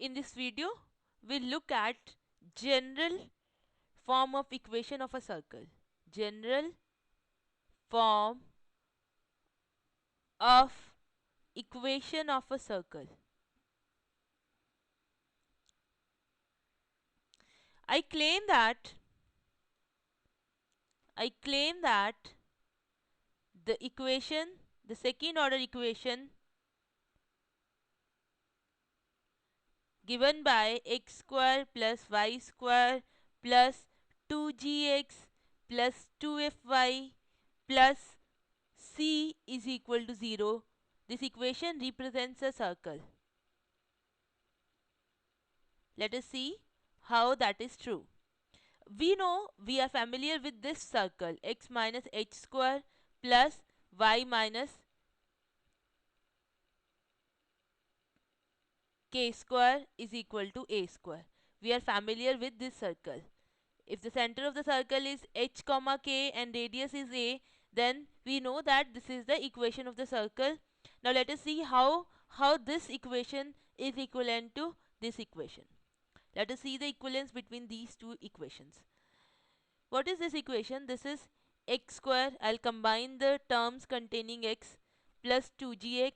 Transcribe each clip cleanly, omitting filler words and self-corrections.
In this video, we'll look at general form of equation of a circle. General form of equation of a circle. I claim that the equation, the second order equation given by x square plus y square plus 2gx plus 2fy plus c is equal to 0. This equation represents a circle. Let us see how that is true. We know, we are familiar with this circle, x minus h square plus y minus k square is equal to a square. We are familiar with this circle. If the center of the circle is h comma k and radius is a, then we know that this is the equation of the circle. Now let us see how this equation is equivalent to this equation. Let us see the equivalence between these two equations. What is this equation? This is x square. I'll combine the terms containing x plus 2gx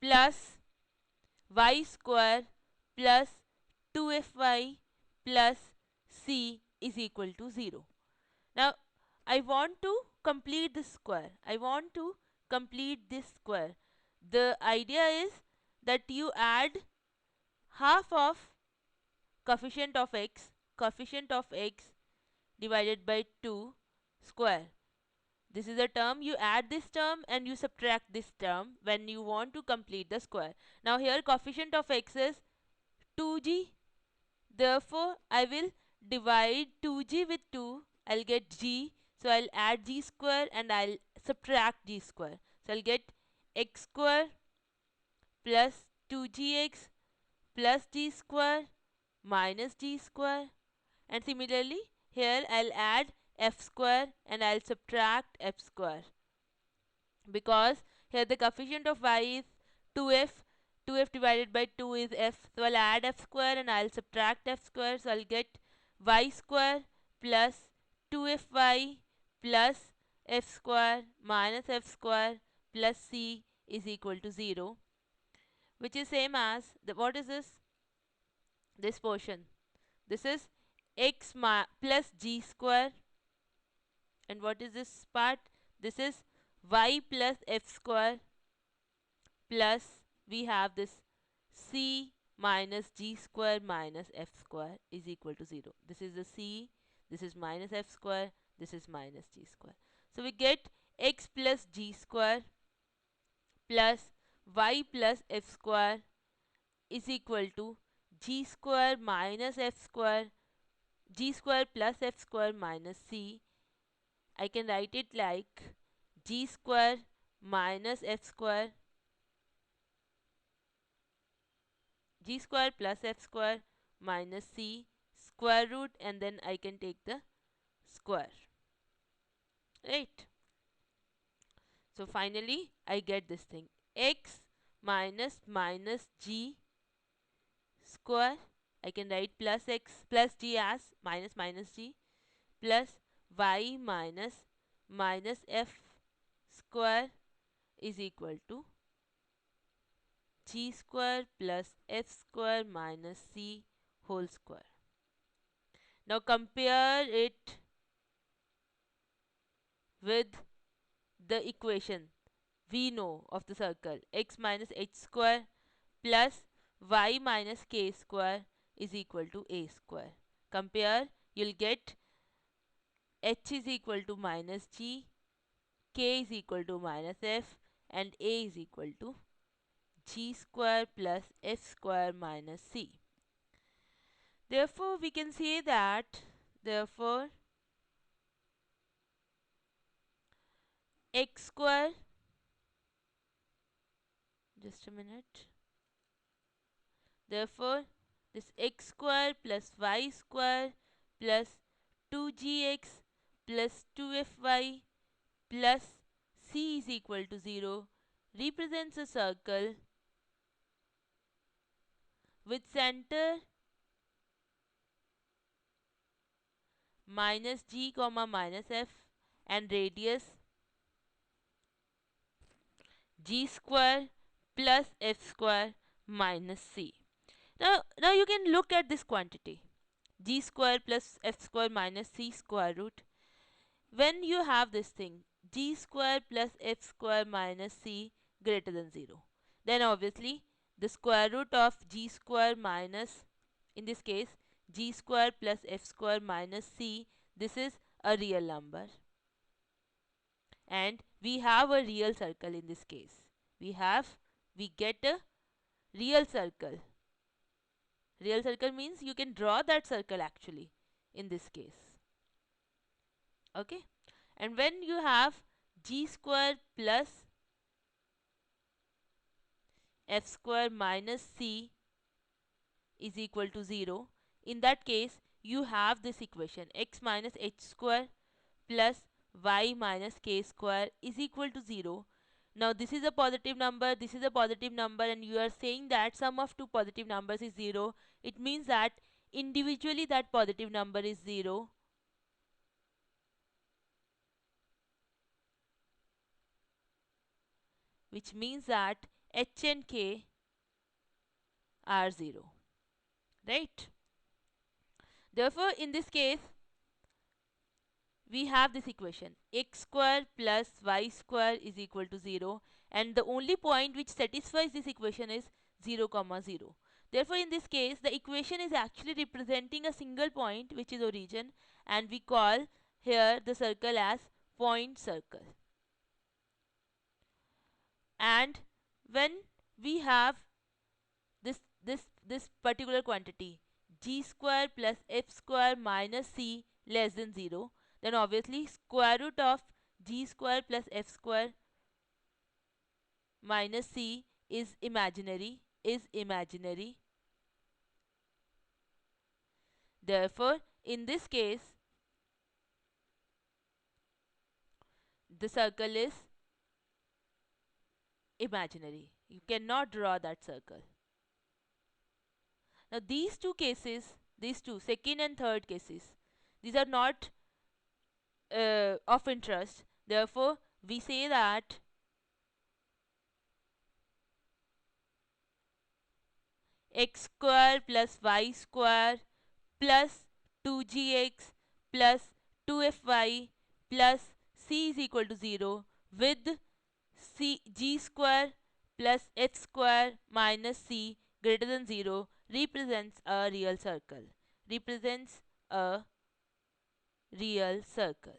plus y square plus 2fy plus c is equal to 0. Now I want to complete this square. The idea is that you add half of coefficient of x divided by 2 square. This is a term, you add this term and you subtract this term when you want to complete the square. Now here coefficient of x is 2g, therefore I will divide 2g with 2, I'll get g, so I'll add g square and I'll subtract g square. So I'll get x square plus 2gx plus g square minus g square, and similarly here I'll add f square and I'll subtract f square, because here the coefficient of y is 2f, 2f divided by 2 is f, so I'll add f square and I'll subtract f square, so I'll get y square plus 2fy plus f square minus f square plus c is equal to 0, which is same as what is this portion? This is x plus g square, and what is this part? This is y plus f square plus we have this c minus g square minus f square is equal to 0. This is the c, this is minus f square, this is minus g square. So we get x plus g square plus y plus f square is equal to g square minus f square, g square plus f square minus c. I can write it like g square minus f square, g square plus f square minus c square root, and then I can take the square, right? So finally I get this thing, x minus g square, I can write plus x plus g as minus g plus y minus f square is equal to g square plus f square minus c whole square. Now compare it with the equation we know of the circle, x minus h square plus y minus k square is equal to a square. Compare, you'll get h is equal to minus g, k is equal to minus f, and a is equal to g square plus f square minus c. Therefore we can say that x square, just a minute, therefore this x square plus y square plus 2gx plus 2fy plus c is equal to 0 represents a circle with center minus g comma minus f and radius g square plus f square minus c. Now you can look at this quantity g square plus f square minus c square root. When you have this thing g square plus f square minus c greater than 0, then obviously the square root of g square minus, in this case g square plus f square minus c, this is a real number, and we have a real circle. In this case we get a real circle. Real circle means you can draw that circle actually in this case. Okay, and when you have g square plus f square minus c is equal to 0, in that case you have this equation x minus h square plus y minus k square is equal to 0. Now this is a positive number, this is a positive number, and you are saying that sum of two positive numbers is 0. It means that individually that positive number is 0, which means that h and k are 0, right? Therefore in this case we have this equation x square plus y square is equal to 0, and the only point which satisfies this equation is 0 comma 0. Therefore in this case the equation is actually representing a single point, which is origin, and we call here the circle as point circle. And when we have this particular quantity g square plus f square minus c less than 0, then obviously square root of g square plus f square minus c is imaginary. Therefore in this case the circle is imaginary. You cannot draw that circle. Now these two cases, these two second and third cases, these are not of interest. Therefore we say that x square plus y square plus 2gx plus 2fy plus c is equal to 0 with g square plus f square minus c greater than 0 represents a real circle. Represents a real circle.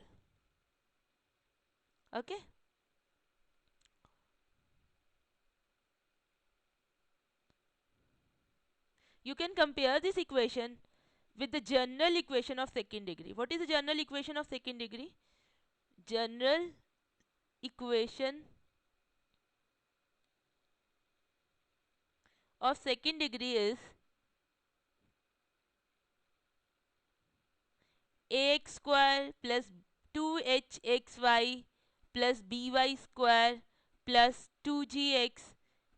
Okay. You can compare this equation with the general equation of second degree. What is the general equation of second degree? General equation of second degree is ax square plus 2hxy plus by square plus 2gx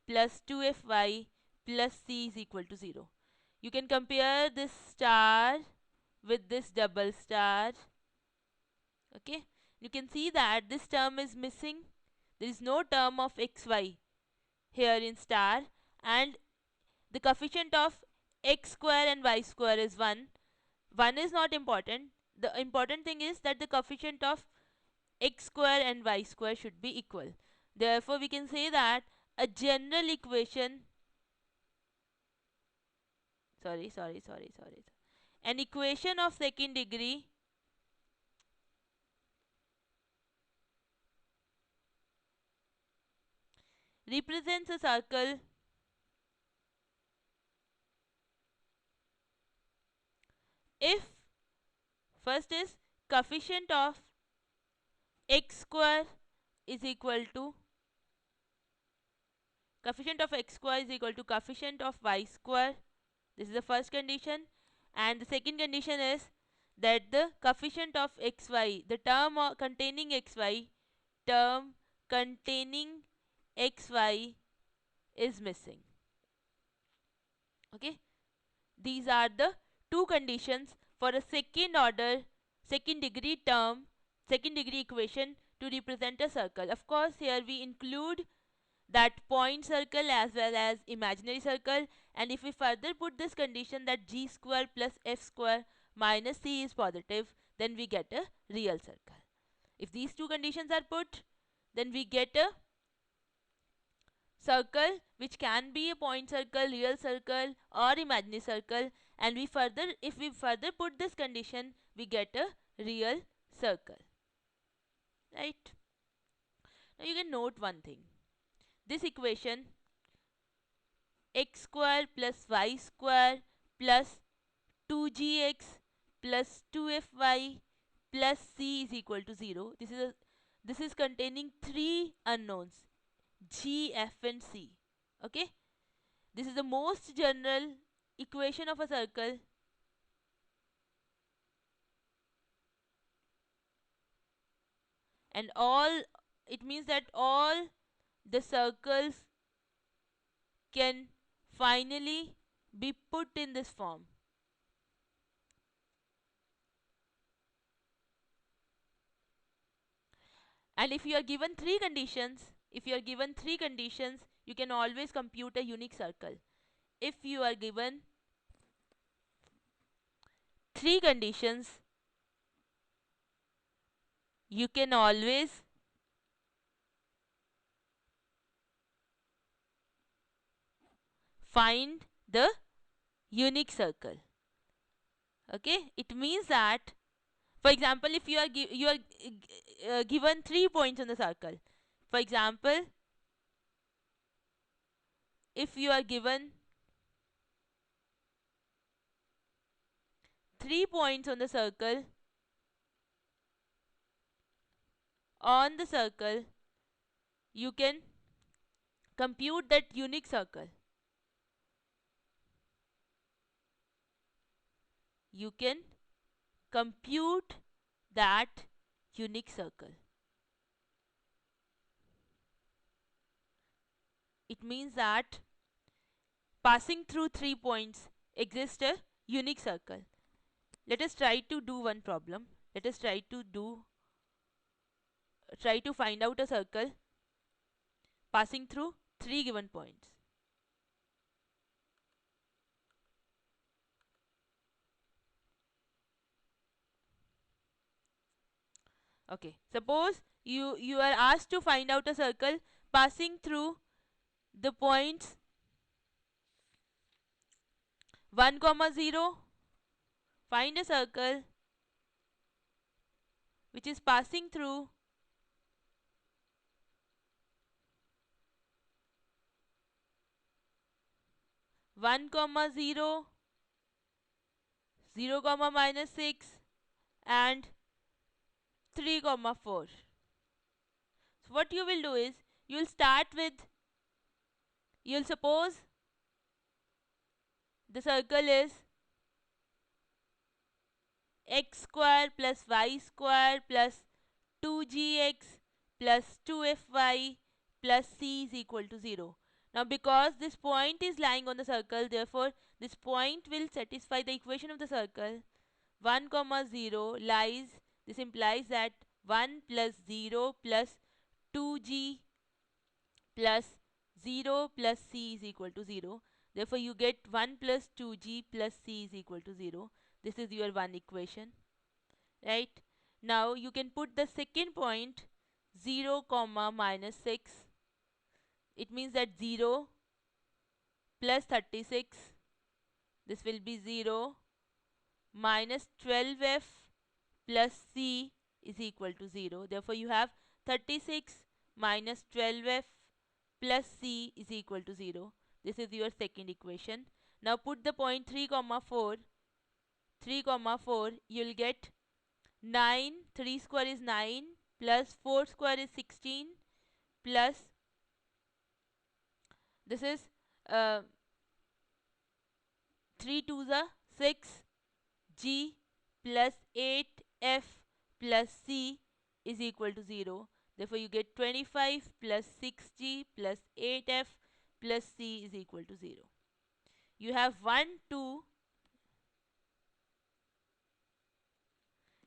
plus 2fy plus c is equal to 0. You can compare this star with this double star. Okay, you can see that this term is missing. There is no term of xy here in star, and the coefficient of x square and y square is 1. 1 is not important. The important thing is that the coefficient of x square and y square should be equal. Therefore we can say that a general equation, sorry, an equation of second degree represents a circle if first is coefficient of x square is equal to coefficient of x square is equal to coefficient of y square. This is the first condition, and the second condition is that the coefficient of xy, the term containing xy, term containing xy is missing. Okay, these are the two conditions for a second degree term, second degree equation to represent a circle. Of course, here we include that point circle as well as imaginary circle, and if we further put this condition that g square plus f square minus c is positive, then we get a real circle. If these two conditions are put, then we get a circle which can be a point circle, real circle, or imaginary circle, and if we further put this condition, we get a real circle. Right? Now you can note one thing. This equation x square plus y square plus 2gx plus 2fy plus c is equal to 0. This is containing three unknowns, g, f and c. Okay, this is the most general equation of a circle, and all it means that all the circles can finally be put in this form. And if you are given three conditions, you can always compute a unique circle. If you are given three conditions, you can always find the unique circle. Okay, it means that, for example, if you are given 3 points on the circle, for example, if you are given 3 points on the circle, you can compute that unique circle. You can compute that unique circle. It means that passing through 3 points exists a unique circle. Let us try to do one problem. Let us try to find out a circle passing through 3 given points. Okay, suppose you are asked to find out a circle passing through the points 1 comma 0. Find a circle which is passing through 1 comma 0, 0 comma minus 6 and 3 comma 4. So what you will do is, you will start with, you will suppose the circle is x square plus y square plus 2gx plus 2fy plus c is equal to 0. Now because this point is lying on the circle, therefore this point will satisfy the equation of the circle. 1 comma 0 lies, this implies that 1 plus 0 plus 2g plus 0 plus c is equal to 0. Therefore you get 1 plus 2g plus c is equal to 0. This is your one equation, right? Now you can put the second point 0 comma minus 6. It means that 0 plus 36, this will be 0 minus 12f plus c is equal to 0. Therefore you have 36 minus 12f plus c is equal to 0. This is your second equation. Now put the point 3 comma 4. 3 comma 4, you'll get 9, 3 square is 9 plus 4 square is 16 plus this is 3 2s are 6 g plus 8f plus c is equal to 0. Therefore you get 25 plus 6g plus 8f plus c is equal to 0. You have 1, 2.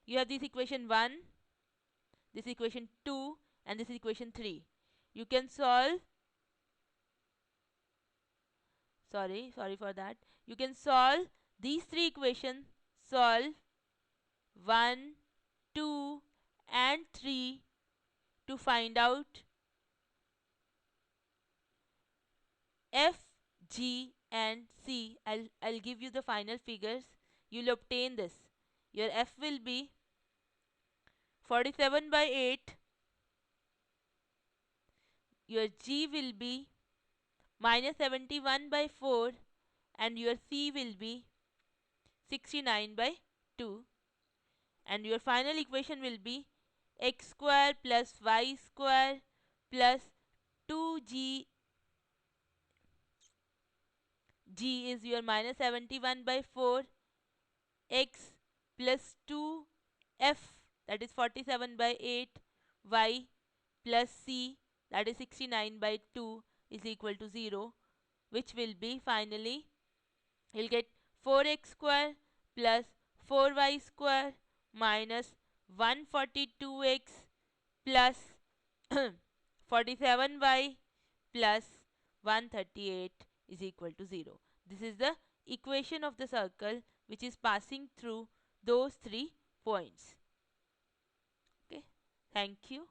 You have this equation 1, this equation 2, and this equation 3. You can solve, sorry for that. You can solve these three equations, solve 1, 2, and 3 to find out F, G, and C. I'll give you the final figures. You'll obtain this. Your F will be 47 by 8. Your G will be minus 71 by 4. And your C will be 69 by 2. And your final equation will be x square plus y square plus 2g. G is your minus 71 by 4, x plus 2 f, that is 47 by 8, y plus c, that is 69 by 2, is equal to 0, which will be finally, you'll get 4x square plus 4y square minus 142x plus 47y plus 138 is equal to 0. This is the equation of the circle which is passing through those three points. Okay, thank you.